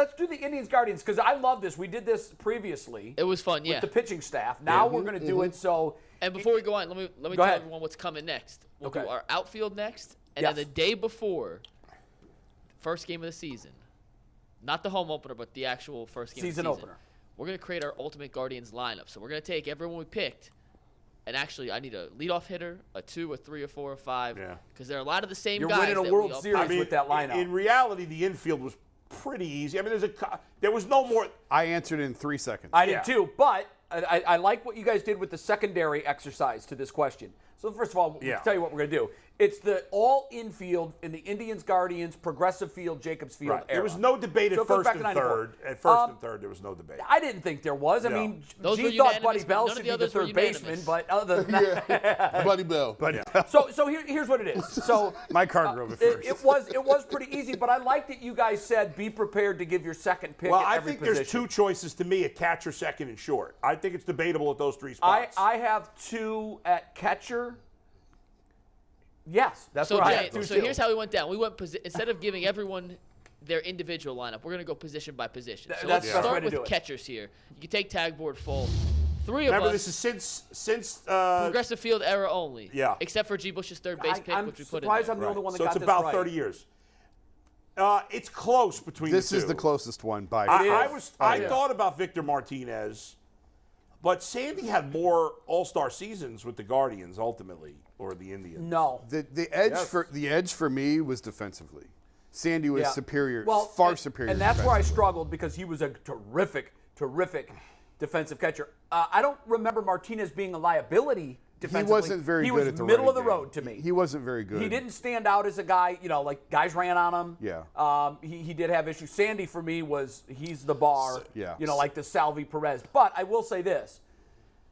Let's do the Indians Guardians because I love this. We did this previously. It was fun, with the pitching staff. Now we're going to do it. So. And before we go on, let me tell everyone what's coming next. We'll do our outfield next, and then the day before, first game of the season, not the home opener, but the actual first game of the season opener. We're going to create our Ultimate Guardians lineup. So we're going to take everyone we picked, and actually I need a leadoff hitter, a 2, a 3, a 4, a 5, because there are a lot of the same guys. You're winning a World Series with that lineup. In reality, the infield was pretty easy. I mean, there was no more. I answered in 3 seconds. I did too, but I like what you guys did with the secondary exercise to this question. So first of all, I'll tell you what we're going to do. It's the all infield in the Indians, Guardians, Progressive Field, Jacobs Field era. There was no debate at first and third. At first and third, there was no debate. I didn't think there was. I mean, G thought Buddy Bell should be the third baseman, but other than that, Buddy Bell. So here's what it is. So my card drove it first. It was pretty easy, but I like that you guys said be prepared to give your second pick. Well, at I every think position. there's two choices to me: a catcher, second, and short. I think it's debatable at those three spots. I have 2 at catcher. Yes, that's so what Jay, I have. So here's how we went down. We went instead of giving everyone their individual lineup, we're going to go position by position. So let's start with catchers here. You can take tag board full. 3 of us. Remember, this is since Progressive Field era only. Yeah. Except for G. Bush's third base pick, which we put in there. I'm surprised I'm the only one that got this right. So it's about 30 years. It's close between the two. This is the closest one by I thought about Victor Martinez, but Sandy had more All-Star seasons with the Guardians ultimately, or the Indians. No. The edge for me was defensively. Sandy was superior, far superior. And that's where I struggled because he was a terrific defensive catcher. I don't remember Martinez being a liability defensively. He wasn't very good at the middle of the running road game. to me. He wasn't very good. He didn't stand out as a guy, like guys ran on him. Yeah. He did have issues. Sandy for me he's the bar. Yeah. Like the Salvi Perez. But I will say this.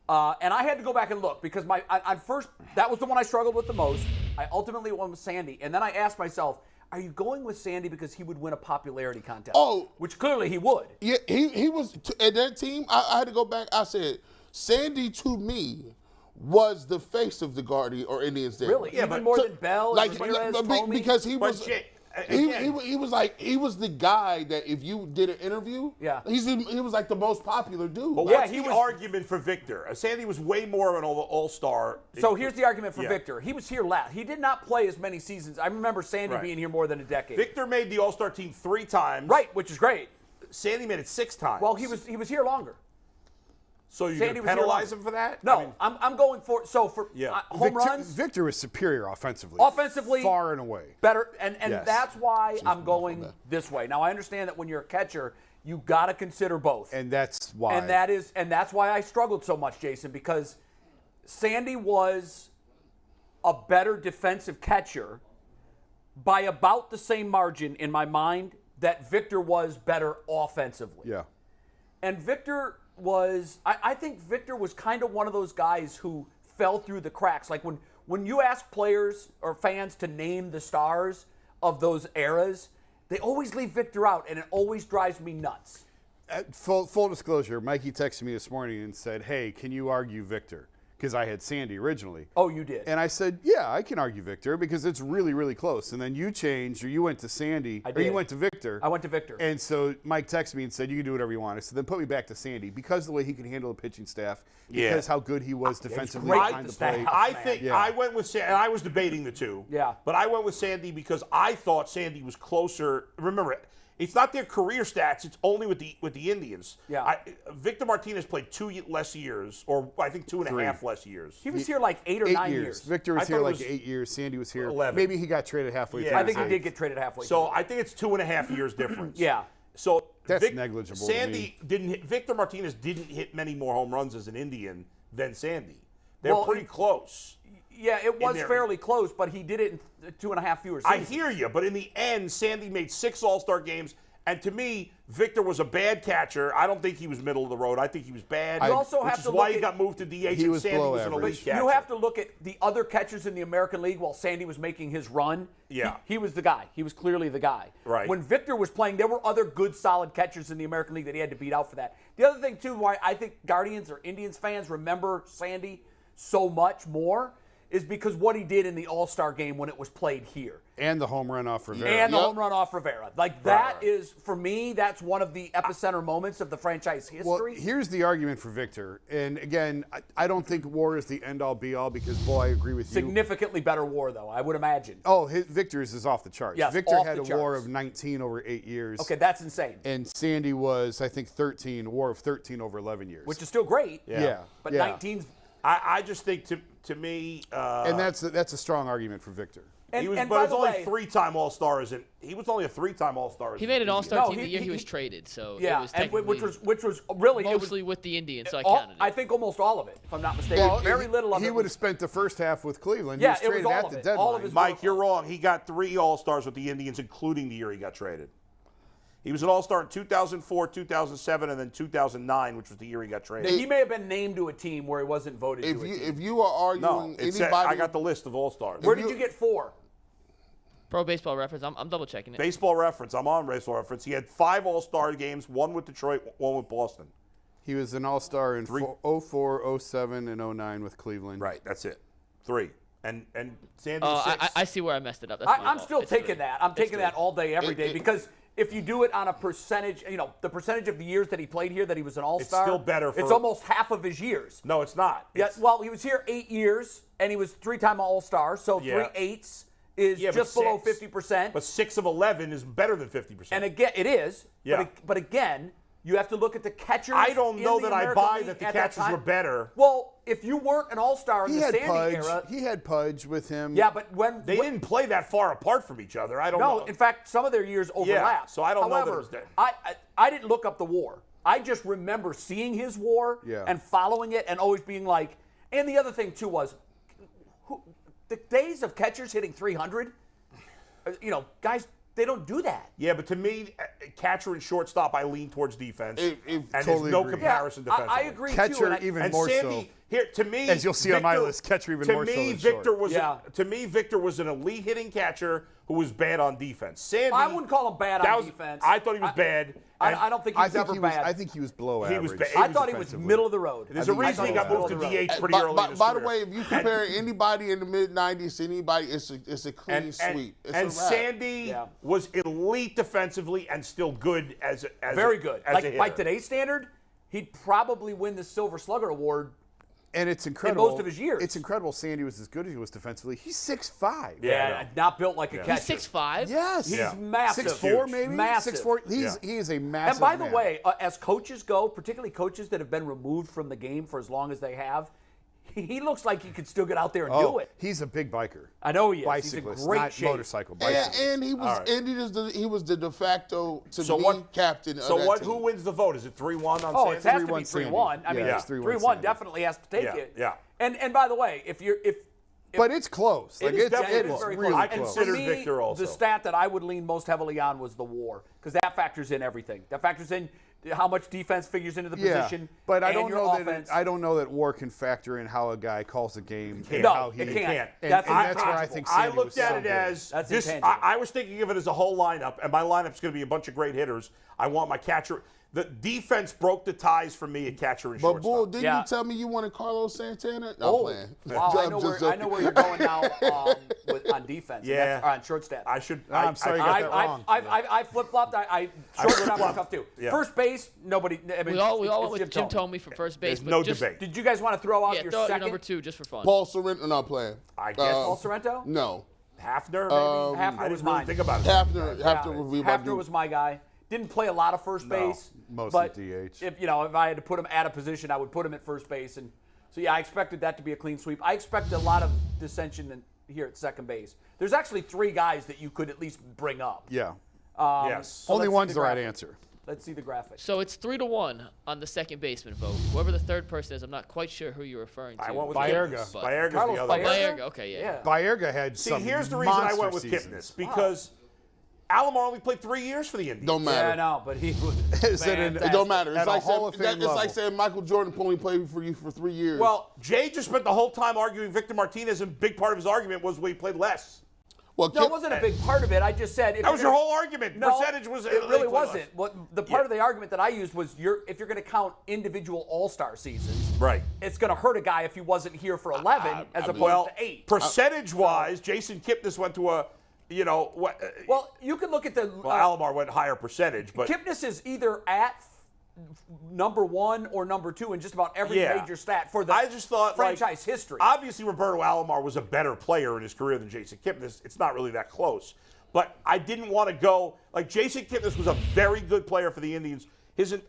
And I had to go back and look because that was the one I struggled with the most. I ultimately went with Sandy. And then I asked myself, are you going with Sandy because he would win a popularity contest? Oh. Which clearly he would. Yeah, he was at that team. I had to go back. I said, Sandy to me was the face of the Guardian or Indians. There. Really? Yeah, even more than Bell, Ramirez, Comey? Because he was... He was the guy that if you did an interview, he was like the most popular dude. But what's the argument for Victor? Sandy was way more of an all-star. So here's the argument for Victor. He was here last. He did not play as many seasons. I remember Sandy being here more than a decade. Victor made the All-Star team 3 times. Right, which is great. Sandy made it 6 times. Well, he was here longer. So you're going to penalize him for that? No, I'm going for home runs. Victor was superior offensively. Offensively, far and away better, and that's why I'm going this way. Now I understand that when you're a catcher, you got to consider both, and that's why. And that's why I struggled so much, Jason, because Sandy was a better defensive catcher by about the same margin in my mind that Victor was better offensively. Yeah, and Victor was, I think Victor was kind of one of those guys who fell through the cracks. Like when you ask players or fans to name the stars of those eras, they always leave Victor out, and it always drives me nuts. Full disclosure, Mikey texted me this morning and said, hey, can you argue Victor? Because I had Sandy originally. Oh, you did? And I said, yeah, I can argue Victor because it's really, really close. And then you changed, or you went to Sandy, or you went to Victor. I went to Victor. And so Mike texted me and said, you can do whatever you want. I said, then put me back to Sandy because of the way he can handle the pitching staff, because how good he was defensively behind the plate. I went with Sandy, and I was debating the two. Yeah. But I went with Sandy because I thought Sandy was closer. Remember, it's not their career stats. It's only with the Indians. Yeah. Victor Martinez played 2 less years, or I think 2.5 less years. He was here like 8 or 9 years. Victor was here like 8 years. Sandy was here 11. Maybe he got traded halfway through. I think he did get traded halfway through. So I think it's 2.5 years difference. Yeah. So that's negligible. Sandy didn't hit. Victor Martinez didn't hit many more home runs as an Indian than Sandy. They're pretty close. Yeah, it was fairly close, but he did it in 2.5 fewer seasons. I hear you, but in the end, Sandy made 6 All-Star games. And to me, Victor was a bad catcher. I don't think he was middle of the road. I think he was bad. You also have to look why he got moved to DH and Sandy was an elite catcher. You have to look at the other catchers in the American League while Sandy was making his run. Yeah. He was the guy. He was clearly the guy. Right. When Victor was playing, there were other good, solid catchers in the American League that he had to beat out for that. The other thing, too, why I think Guardians or Indians fans remember Sandy so much more is because what he did in the All-Star game when it was played here. And the home run off Rivera. And the home run off Rivera. Like, that is, for me, that's one of the epicenter moments of the franchise history. Well, here's the argument for Victor. And, again, I don't think WAR is the end-all, be-all because, boy, I agree with you. Significantly better WAR, though, I would imagine. Oh, Victor's is off the charts. Yes, Victor off had the a WAR charts. of 19 over 8 years. Okay, that's insane. And Sandy was, I think, 13, WAR of 13 over 11 years. Which is still great. Yeah. But yeah. 19's... I just think, to me... and that's a strong argument for Victor. He was, and but by it's the only way, 3-time All-Star. He was only a 3-time All-Star. He made an All-Star No, team the year he was traded, so yeah, it was and technically which was really mostly with the Indians, so I all, counted it. I think almost all of it, if I'm not mistaken. Well, Very little of it. He would have spent the first half with Cleveland. Yeah, he was it was traded all at of the it. deadline. All of his Mike, you're wrong. He got 3 All-Stars with the Indians, including the year he got traded. He was an All-Star in 2004, 2007, and then 2009, which was the year he got traded. He may have been named to a team where he wasn't voted to a team. If you are arguing anybody, I got the list of All-Stars. Where did you get 4? Pro Baseball Reference. I'm double checking it. Baseball Reference. I'm on Baseball Reference. He had 5 All-Star games, 1 with Detroit, 1 with Boston. He was an All-Star in 04, 07, and 09 with Cleveland. Right, that's it. 3. And Sandy Oh, 6. I see where I messed it up. That's my I'm fault. still It's taking 3. that. I'm taking It's that 3. all day, every day, because if you do it on a percentage, the percentage of the years that he played here that he was an All-Star, still better it's almost half of his years. No, it's not. Yeah, well, he was here 8 years, and he was 3-time All-Star, so Yeah. 3/8 is Yeah, but just below 6. 50%. But 6 of 11 is better than 50%. And again, it is. Yeah. But again, you have to look at the catchers. I don't in know the that I American buy League that the at catchers time. were better. Well, if you weren't an All-Star in He the had Sandy Pudge. era, He had Pudge with him. yeah, but when They didn't play that far apart from each other. I don't know. no, in fact, some of their years overlap. so I don't know that it However, was that. I didn't look up the WAR. I just remember seeing his WAR Yeah. and following it, and always being like. And the other thing too was, the days of catchers hitting 300. Guys, they don't do that. Yeah, but to me, catcher and shortstop, I lean towards defense. And totally there's no agree. comparison Yeah, defensively. I agree Catcher too. even And more Sandy, so. here to me, As you'll see on my list, catcher even more so To me, than Victor short. was Yeah. Victor was an elite hitting catcher who was bad on defense. Sandy, I wouldn't call him bad on defense. I thought he was bad. I don't think I he's think ever he was. bad. I think he was below He average. was bad. I thought he was defensively. middle of the road. There's a reason he got moved to DH pretty early in his by the career. way, if you compare anybody in the mid-'90s to anybody, it's a clean sweep. It's and a wrap. Sandy was elite defensively and still good as Very good. as a hitter. By today's standard, he'd probably win the Silver Slugger Award. And it's incredible. most of his years. It's incredible Sandy was as good as he was defensively. He's 6'5". Yeah. Not built like a catcher. He's 6'5". Yes. He's massive. 6'4", maybe? Massive. 6'4". He is a massive And by the man. way, as coaches go, particularly coaches that have been removed from the game for as long as they have, he looks like he could still get out there and do it. He's a big biker. I know he is. Bicyclist, He's in great not shape. motorcycle. Bicyclist. And he was he was the de facto captain. So of what? that Who team. wins the vote? Is it 3-1 on Oh, Sandy? it has to be 3-1 Sandy. 3-1. I mean, Yeah, it's 3-1 3-1 Sandy. definitely has to take Yeah, it. yeah. And by the way, if But it's close. Like, is it's definitely it's very really close. I close. consider- For me, Victor also. the stat that I would lean most heavily on was the WAR, because that factors in everything. That factors in how much defense figures into the position. but I and don't your know offense. that I don't know that WAR can factor in how a guy calls a game. And No, how he, it can't. And That's that's where I intangible. think I Sandy looked was at so it good. as That's this. intangible. I was thinking of it as a whole lineup, and my lineup's going to be a bunch of great hitters. I want my catcher. The defense broke the ties for me at catcher and But shortstop. Bull, didn't Yeah. you tell me you wanted Carlos Santana? No, Oh, I'm playing. wow! I know, Just I know where you're going now on defense. Yeah. Or on shortstop. I should. I'm sorry you got that wrong. I flip-flopped. I shortstop was tough too. Yeah. First base, nobody. I mean, We all it's went with Jim Thome for first base. There's but no just, debate. Did you guys want to throw out Yeah, your throw out your second? number 2 just for fun. Paul Sorrento not playing. I guess Paul Sorrento? No. Hafner. Maybe. Hafner I was didn't really mine. think about it. Hafner would be my Hafner dude. was my guy. Didn't play a lot of first base. mostly but DH. If I had to put him at a position, I would put him at first base. And so I expected that to be a clean sweep. I expected a lot of dissension here at second base. There's actually 3 guys that you could at least bring up. Yeah. Yes. So Only let's see one's the right graphic. answer. Let's see the graphic. So it's 3-1 on the second baseman vote. Whoever the third person is, I'm not quite sure who you're referring to. I went with Baerga. Kipnis. But- Baerga's Carlos the other one. Baerga? Baerga, okay, yeah. Baerga had See, some here's the reason I monster went with seasons. Kipnis, because Alomar only played 3 years for the Indians. Don't matter. Yeah, no, but he was Is it an- It don't matter. It's At a like Hall of saying, Fame it's like level. saying Michael Jordan only played for you for 3 years. Well, Jay just spent the whole time arguing Victor Martinez, and a big part of his argument was he played less. Well, No, it wasn't a big part of it. I just said That was your whole argument. No, Percentage was. It really wasn't. What the part of the argument that I used was if you're going to count individual All-Star seasons, right, it's going to hurt a guy if he wasn't here for 11 as opposed to 8. Percentage-wise, Jason Kipnis went to a, Well, you can look at the. Alomar went higher percentage, but Kipnis is either at number 1 or number 2 in just about every major stat for the I just thought franchise history. Obviously, Roberto Alomar was a better player in his career than Jason Kipnis. It's not really that close. But I didn't want to go Jason Kipnis was a very good player for the Indians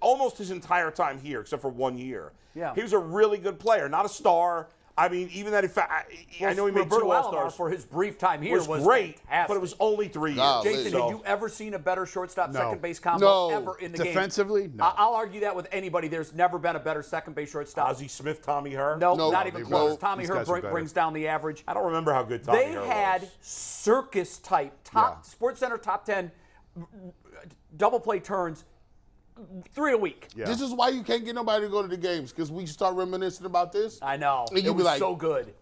almost his entire time here, except for 1 year. Yeah. He was a really good player, not a star. I mean, even that I know he made Roberto 2 All-Stars. Alomar for his brief time here was great, fantastic. but it was only 3 years. Jason, have you ever seen a better shortstop second base combo No. ever in the game? Defensively, no. I'll argue that with anybody. There's never been a better second base shortstop. Ozzie Smith, Tommy Herr? No, No, not even no. close. Tommy These Herr guys are better. brings down the average. I don't remember how good Tommy They Herr had was. circus type Sports Center top 10 double play turns 3 a week. Yeah. This is why you can't get nobody to go to the games, because we start reminiscing about this. I know. And It you be was like, so good.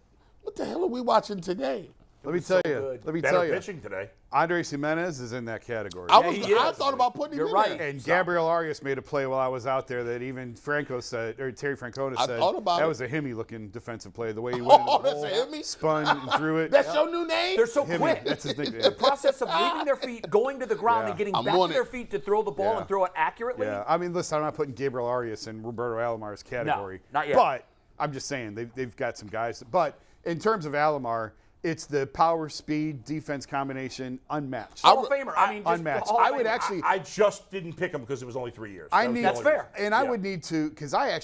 what the hell are we watching today? Let me tell good. Better pitching today. Andres Jimenez is in that category. I thought about putting him You're in right. there. And Gabriel Arias made a play while I was out there that even Terry Francona I said thought about that it. was a himmy-looking defensive play. The way he went Oh, in the that's a hole, himmy? spun and threw it. That's your new name? They're so Himmy. quick. That's his nickname. The process of leaving their feet, going to the ground, Yeah. and getting I'm back to on their it. feet to throw the ball Yeah. and throw it accurately. Yeah, I mean, listen, I'm not putting Gabriel Arias in Roberto Alomar's category. not yet. But I'm just saying they've got some guys. But in terms of Alomar, it's the power, speed, defense combination unmatched. Hall of Famer. I mean, just unmatched. Hall of I would Famer. actually. I just didn't pick him because it was only 3 years. I That was need the That's only fair. reason. And I Yeah. would need to, because I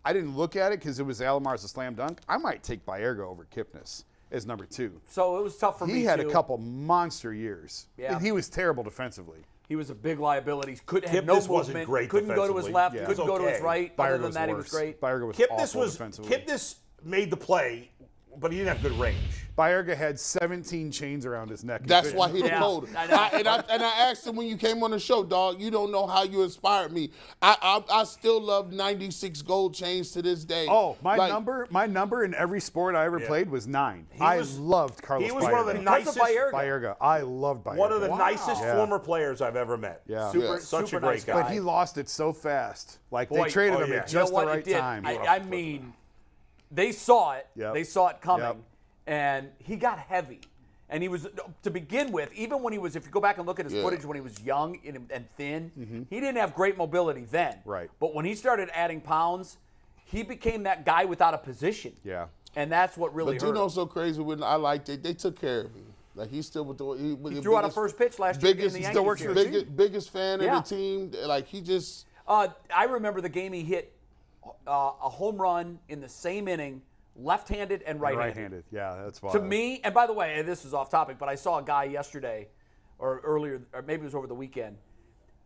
didn't look at it because it was Alomar's a slam dunk. I might take Baerga over Kipnis as number 2. So it was tough for me. He had too. a couple monster years. Yeah. And he was terrible defensively. He was a big liability. Had Kipnis no wasn't movement. great Couldn't go to his defensively. left. Yeah. Couldn't He was go to his okay. right. Other Baerga than that, he was great. Baerga was Kipnis awful defensively. Kipnis made the play, but he didn't have good range. Baerga had 17 chains around his neck. That's why he the Yeah, cold. I know. And I asked him when you came on the show, dog, you don't know how you inspired me. I still love 96 gold chains to this day. Oh, my Like, number in every sport I ever played was 9. I was- loved Carlos He was one of the Baerga. nicest, Baerga. I loved Baerga. one of the nicest Yeah. former players I've ever met. Yeah. Super, Such super a great nice guy. But he lost it so fast. Like Boy, they traded him yeah. at You know just what? the It right did. time. I mean, they saw it. Yep. They saw it coming. Yep. And he got heavy. And he was, to begin with, even when he was, if you go back and look at his footage when he was young and thin, he didn't have great mobility then. Right. But when he started adding pounds, he became that guy without a position. Yeah. And that's what really But hurt you know him. so crazy when I liked it, they took care of him. Like he's still with He threw out a first pitch last year in the Yankees still works for the jersey. biggest fan Yeah. of the team. Like he just I remember the game he hit a home run in the same inning, left-handed and right-handed. Right-handed. Yeah, that's why. To me, and by the way, this is off topic, but I saw a guy yesterday or earlier, or maybe it was over the weekend,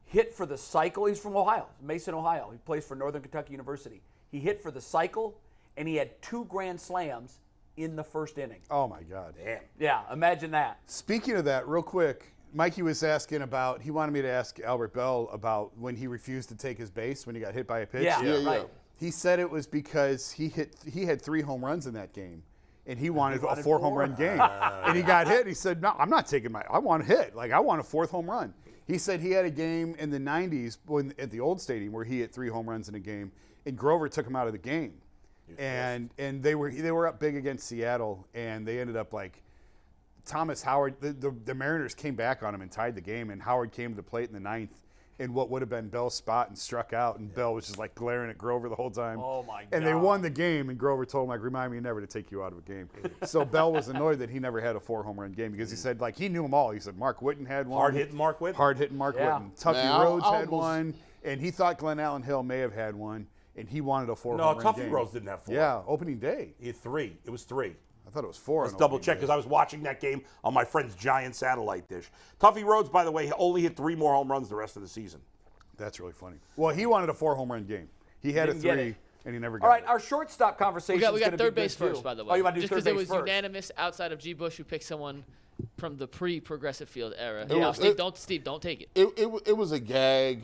hit for the cycle. He's from Ohio, Mason, Ohio. He plays for Northern Kentucky University. He hit for the cycle, and he had 2 grand slams in the first inning. Oh, my God. Damn. Yeah, imagine that. Speaking of that, real quick, Mikey was asking about, he wanted me to ask Albert Bell about when he refused to take his base when he got hit by a pitch. Yeah, Yeah, yeah. right. He said it was because he had 3 home runs in that game, and he wanted a wanted 4 home 4? run game. And he got hit. He said, "No, I'm not taking I want to hit. Like I want a 4th home run." He said he had a game in the 90s at the old stadium where he hit 3 home runs in a game, and Grover took him out of the game. And they were up big against Seattle, and they ended up like Thomas Howard. The Mariners came back on him and tied the game, and Howard came to the plate in the 9th. In what would have been Bell's spot and struck out, and Bell was just like glaring at Grover the whole time. Oh, my And they God. won the game, and Grover told him, like, remind me never to take you out of a game. So Bell was annoyed that he never had a 4 home run game because he said, like, he knew them all. He said Mark Whitten had one. Hard-hitting Mark Whitten. Hard-hitting Mark Yeah. Whitten. Tuffy Man, Rhodes I had almost- one, and he thought Glenn Allen Hill may have had one, and he wanted a 4 No, home run Tuffy game. Rhodes didn't have 4. Yeah, opening day. He had 3. It was 3. I thought it was 4. Let's on double opening check day. because I was watching that game on my friend's giant satellite dish. Tuffy Rhodes, by the way, only hit 3 more home runs the rest of the season. That's really funny. Well, he wanted a 4 home run game. He had Didn't a get 3. it. and he never got All right, it. our shortstop conversation. We got third base first, by the way. Oh, you want to do just third because base it was first? unanimous outside of G. Bush, who picked someone from the pre-Progressive Field era. Yeah. Steve, don't take it. It was a gag.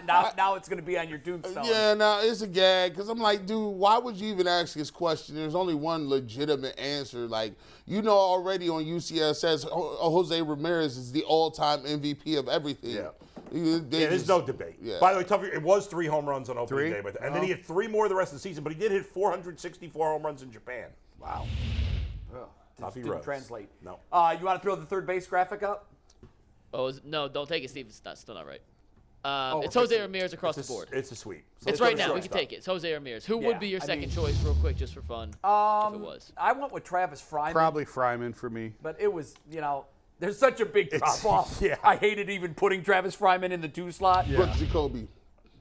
Now it's going to be on your tombstone. Yeah, no, it's a gag because I'm like, dude, why would you even ask this question? There's only one legitimate answer. Like, already on UCS says Jose Ramirez is the all-time MVP of everything. Yeah. There's no debate. Yeah. By the way, Tuffy, it was 3 home runs on opening 3? day, and then he had 3 more the rest of the season, but he did hit 464 home runs in Japan. Wow. Tuffy Didn't Rose. translate. No. You want to throw the third base graphic up? No, don't take it, Steve. It's still not right. It's okay. Jose Ramirez across the board. It's a sweep. So It's let's right go to now. We can shortstop. take it. It's Jose Ramirez. Who Yeah, would be your I second mean- choice, real quick, just for fun? If it was. I went with Travis Fryman. Probably Fryman for me. But it was, there's such a big drop off. yeah. I hated even putting Travis Fryman in the 2 slot. Brooks Jacoby.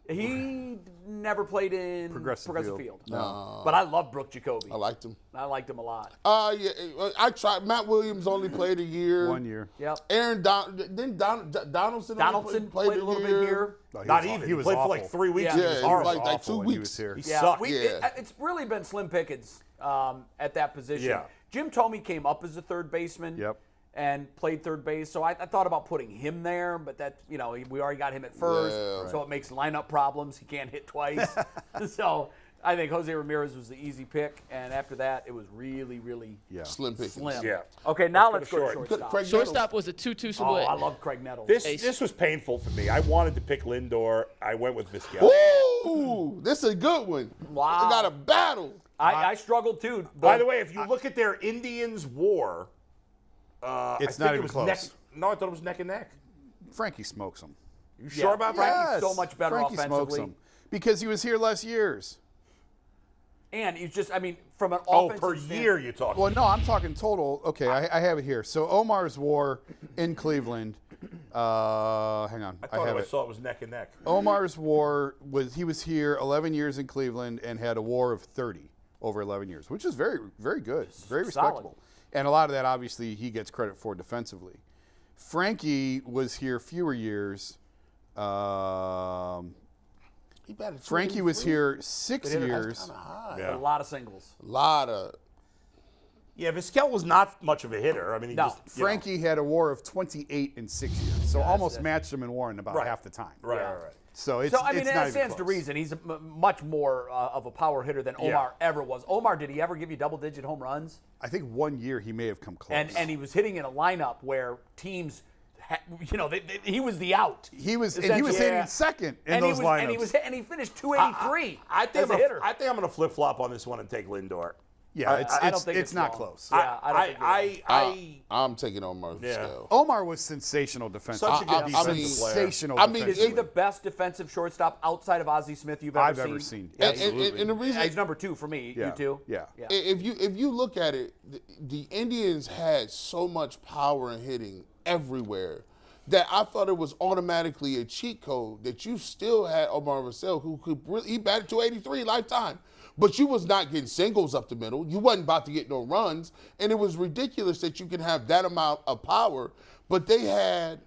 He never played in Progressive Field. No. But I love Brooke Jacoby. I liked him. I liked him a lot. Yeah, I tried. Matt Williams only played a year. 1 year. Yep. Aaron Donaldson Donaldson played a little bit here. No, he Not was even. He He was played awful. for like 3 weeks. Yeah. He Yeah, was he horrible. was like awful 2 when he weeks. was here. He Yeah, sucked. It's really been slim pickings at that position. Yeah. Jim Thome came up as a third baseman. Yep. And played third base, so I thought about putting him there, but that we already got him at first, Yeah. so it makes lineup problems. He can't hit twice, so I think Jose Ramirez was the easy pick, and after that it was really, really Slim pickings. slim. Yeah. Okay, now Let's let's go go to to short. shortstop. Craig Shortstop was a 2-2 Oh, split. I love Craig Nettles. This was painful for me. I wanted to pick Lindor. I went with Vizquel. Ooh, this is a good one. Wow. They got a battle. I struggled too. By the way, if you look at their Indians WAR, It's I not think it even was close. No, I thought it was neck and neck. Frankie smokes him. You sure about that? Frankie's so much better Frankie smokes offensively. him because he was here less years. And he's just, from an Oh, offensive per standpoint- year you're talking. Well, no, I'm talking total. Okay, I have it here. So Omar's WAR in Cleveland. Hang on, I thought have I it. saw it was neck and neck. Omar's WAR was here 11 years in Cleveland and had a WAR of 30 over 11 years, which is very, very good, very respectable. And a lot of that, obviously, he gets credit for defensively. Frankie was here fewer years. He batted Frankie was 283. here 6 years. Kinda high. Yeah. A lot of singles. A lot of. Yeah, Vizquel was not much of a hitter. I mean, he No. just you know. Frankie had a WAR of 28 in 6 years, so almost matched him in WAR in about Right. half the time. Right, Yeah. right. So it's So, it's not that even stands to close. reason. He's much more of a power hitter than Omar Yeah. ever was. Omar, did he ever give you double-digit home runs? I think 1 year he may have come close. And he was hitting in a lineup where teams, he was the out. he was essentially. hitting second in and those he was, lineups. and he finished 283 I think as a hitter. I think I'm going to flip flop on this one and take Lindor. yeah, I don't think it's not wrong. close. Yeah, I don't think you're wrong. I'm taking Omar Yeah. Vizquel. Omar was sensational defensively. Such a good defensive player. Sensational. I mean, Is he the best defensive shortstop outside of Ozzie Smith you've I've ever ever seen. And, Absolutely. and the reason He's number 2 for me. Yeah. You too? Yeah. if you look at it, the Indians had so much power in hitting everywhere that I thought it was automatically a cheat code that you still had Omar Vizquel, who could he batted 283 lifetime, but you was not getting singles up the middle. You wasn't about to get no runs, and it was ridiculous that you can have that amount of power. But they had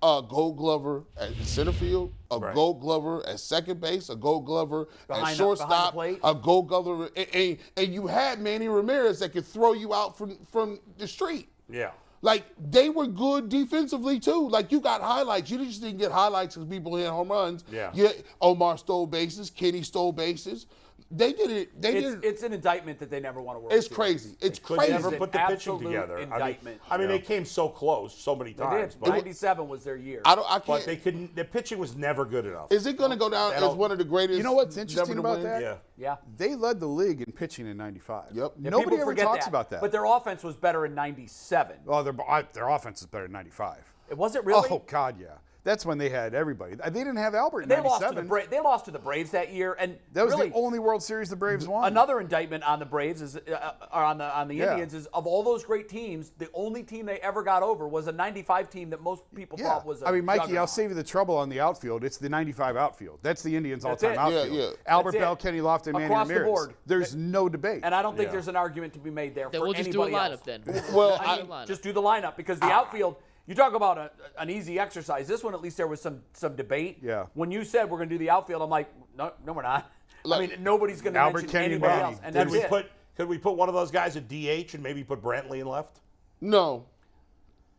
a Gold Glover at center field, a Gold Glover at second base, a Gold Glover at Behind the shortstop, plate. a Gold Glover, and you had Manny Ramirez that could throw you out from the street. Yeah. Like, they were good defensively, too. Like, you got highlights. You just didn't get highlights because people hit home runs. Yeah. Omar stole bases. Kenny stole bases. They did it. It's an indictment that they never want to work. It's crazy. It's Could crazy. never an put the pitching absolute together. indictment. I mean, they came so close so many They times. did. But 97 was their year. I but can't. they couldn't. The pitching was never good enough. Is it going to go down as one of the greatest? You know what's never interesting to about win? that? Yeah. Yeah. They led the league in pitching in '95. Yep. Yeah, Nobody people ever forget talks about that. But their offense was better in 97. Well, their offense is better than '95. Was it really? Oh God, yeah. That's when they had everybody. They didn't have Albert in They lost to '97. they lost to the Braves that year, and That was really, the only World Series the Braves won. another indictment on the Braves is, or on the Yeah. Indians is of all those great teams, the only team they ever got over was a 95 team that most people Yeah. thought was a I mean, Mikey, I'll juggernaut. save you the trouble on the outfield. It's the '95 outfield. That's the Indians' That's all-time it. outfield. Yeah, yeah. Albert That's Bell, it. Kenny Lofton, Manny Across the Ramirez. board. There's no debate. And I don't think Yeah. there's an argument to be made there Then for we'll just do a anybody lineup else. then. Well, I mean, just do the lineup because the outfield, You talk about an easy exercise. This one, at least there was some debate. Yeah. When you said we're going to do the outfield, I'm like, no, we're not. Like, I mean, nobody's going to Albert, mention Kenny, anybody Manny. else. And that's it. Could we put one of those guys at DH and maybe put Brantley in left? No.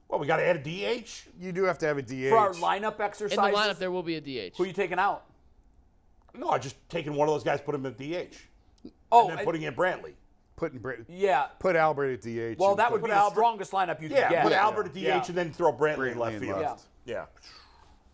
Well, we got to add a DH. You do have to have a DH. For our lineup exercises, In the lineup, there will be a DH. who are you taking out? No, I just taking one of those guys, put him at DH, Oh, and then putting in Brantley. yeah. Put Albert at DH. Well, and that put would be the strongest lineup you could get. Put Albert at DH Yeah. and then throw Brantley in Brantley left in field. left. Yeah.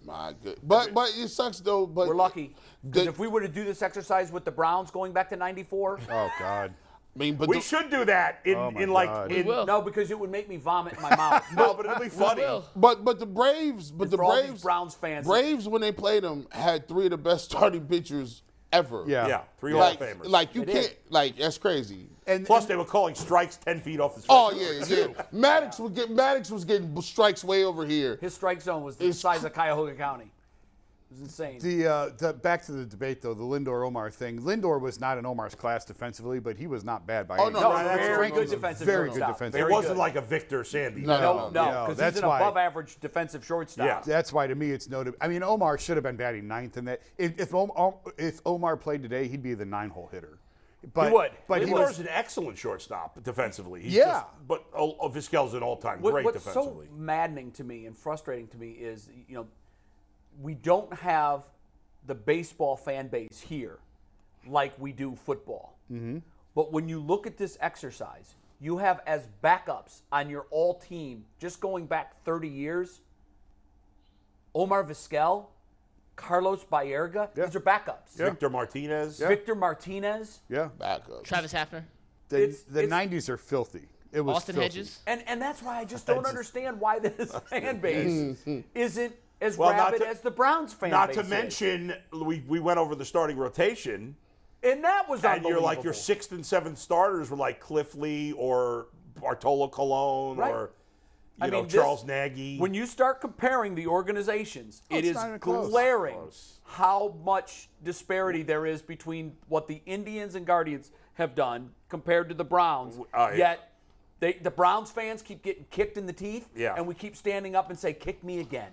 My good. But it sucks though. But We're lucky. Because The- if we were to do this exercise with the Browns going back to 94, Oh, God. I mean, but We should do that in, Oh, my in like God. in, We will. no, because it would make me vomit in my mouth. No, but it'll be funny. will. but the Braves, For all these Browns fans. Braves when they played them had 3 of the best starting pitchers ever. Yeah. Yeah, 3 Hall of Like, Famers. like you They can't did. like that's crazy. And Plus, they were calling strikes 10 feet off the strike. Oh yeah. Maddox was getting strikes way over here. His strike zone was the size of Cuyahoga County. It was insane. the back to the debate though, the Lindor-Omar thing. Lindor was not in Omar's class defensively, but he was not bad by any no, no, no, very Frank good was a defensive very good shortstop. defensive. It Very wasn't good. like a Victor Sandy. No. No, Yeah, because that's he's an why- above-average defensive shortstop. Yeah. That's why to me it's noted. I mean, Omar should have been batting ninth in that. If Omar played today, he'd be the 9-hole hitter. But, He would. But he Lindor's was. an excellent shortstop defensively. He's Yeah. but Vizquel's an all-time great What's defensively. so maddening to me and frustrating to me is, we don't have the baseball fan base here like we do football. Mm-hmm. But when you look at this exercise, you have as backups on your all team, just going back 30 years, Omar Vizquel, Carlos Baerga. Yeah. These are backups. Victor Martinez. Yeah. Victor Martinez. Yeah. Backup. Travis Hafner, The It's- 90s are filthy. It was Austin filthy. Hedges. And that's why I just don't understand why this fan base isn't as Well, not rabid to- as the Browns fan Not base to is. mention, we went over the starting rotation, And that was and you're unbelievable. like your 6th and 7th starters were like Cliff Lee or Bartolo Colon Right. or I mean, this- Charles Nagy. When you start comparing the organizations, it it's is not even close. glaring Close. how much disparity there is between what the Indians and Guardians have done compared to the Browns. Yeah. Yet the Browns fans keep getting kicked in the teeth, Yeah. and we keep standing up and say, "Kick me again."